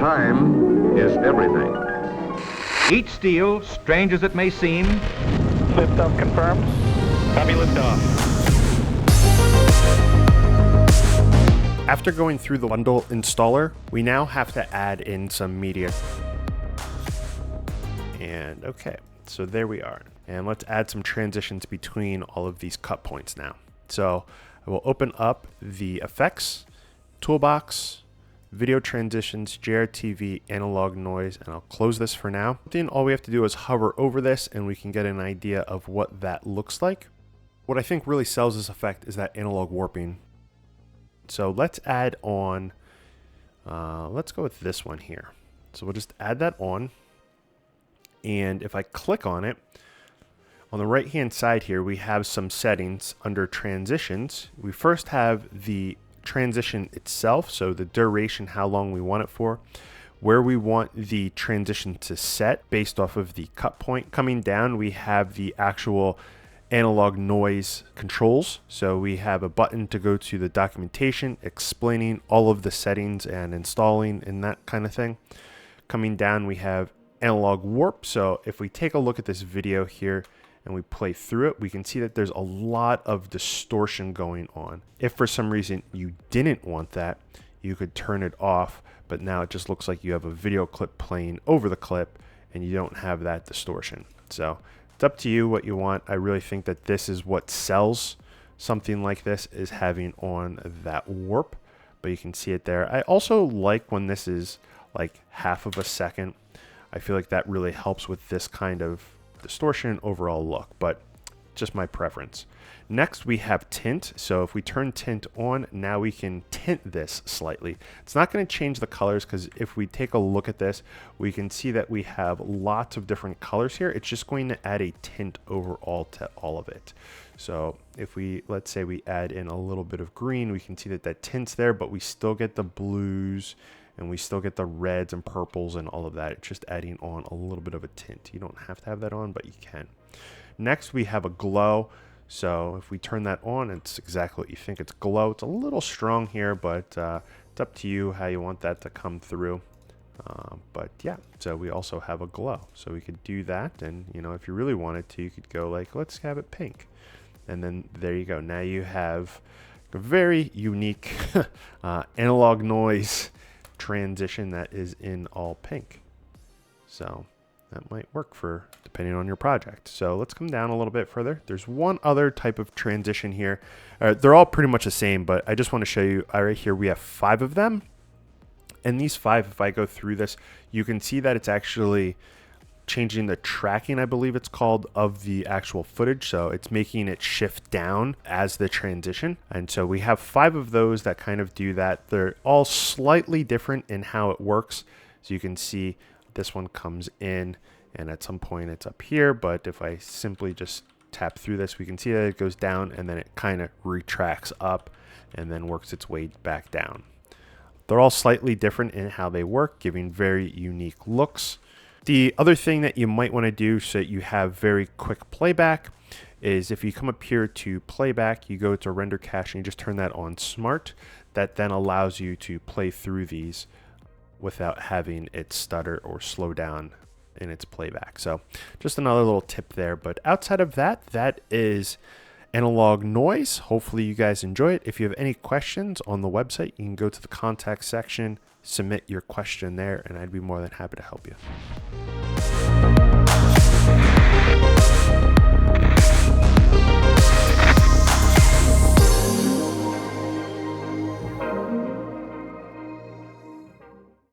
time is everything. Each steel, strange as it may seem, Liftoff confirmed. Copy liftoff. After going through the bundle installer, we now have to add in some media. And okay, so there we are. And let's add some transitions between all of these cut points now. So I will open up the effects, toolbox, video transitions, JRTV, analog noise, and I'll close this for now. Then all we have to do is hover over this and we can get an idea of what that looks like. What I think really sells this effect is that analog warping. So let's add on, let's go with this one here. So we'll just add that on. And if I click on it, on the right hand side here, we have some settings under transitions. We first have the transition itself, so the duration, how long we want it for, where we want the transition to set based off of the cut point. Coming down, we have the actual analog noise controls. So we have a button to go to the documentation explaining all of the settings and installing and that kind of thing. Coming down, we have analog warp. So if we take a look at this video here and we play through it, we can see that there's a lot of distortion going on. If for some reason you didn't want that, you could turn it off, but now it just looks like you have a video clip playing over the clip and you don't have that distortion. So it's up to you what you want. I really think that this is what sells something like this, is having on that warp, but you can see it there. I also like when this is like half of a second. I feel like that really helps with this kind of distortion overall look, but just my preference. Next we have tint. So if we turn tint on, now we can tint this slightly. It's not going to change the colors, because if we take a look at this, we can see that we have lots of different colors here. It's just going to add a tint overall to all of it. So if we, let's say we add in a little bit of green, we can see that that tint's there, but we still get the blues and we still get the reds and purples and all of that. It's just adding on a little bit of a tint. You don't have to have that on, but you can. Next, we have a glow. So if we turn that on, it's exactly what you think. It's glow. It's a little strong here, but it's up to you how you want that to come through. But yeah, so we also have a glow. So we could do that. And, you know, if you really wanted to, you could go like, let's have it pink. And then there you go. Now you have a very unique analog noise transition that is in all pink. So that might work for depending on your project. So let's come down a little bit further. There's one other type of transition here. They're all pretty much the same, but I just want to show you right here. We have 5 of them. And these 5, if I go through this, you can see that it's actually changing the tracking, I believe it's called, of the actual footage. So it's making it shift down as the transition. And so we have 5 of those that kind of do that. They're all slightly different in how it works. So you can see this one comes in and at some point it's up here. But if I simply just tap through this, we can see that it goes down and then it kind of retracts up and then works its way back down. They're all slightly different in how they work, giving very unique looks. The other thing that you might want to do so that you have very quick playback is if you come up here to playback, you go to render cache and you just turn that on smart. That then allows you to play through these without having it stutter or slow down in its playback. So just another little tip there. But outside of that, that is analog noise. Hopefully you guys enjoy it. If you have any questions on the website, you can go to the contact section, submit your question there, and I'd be more than happy to help you.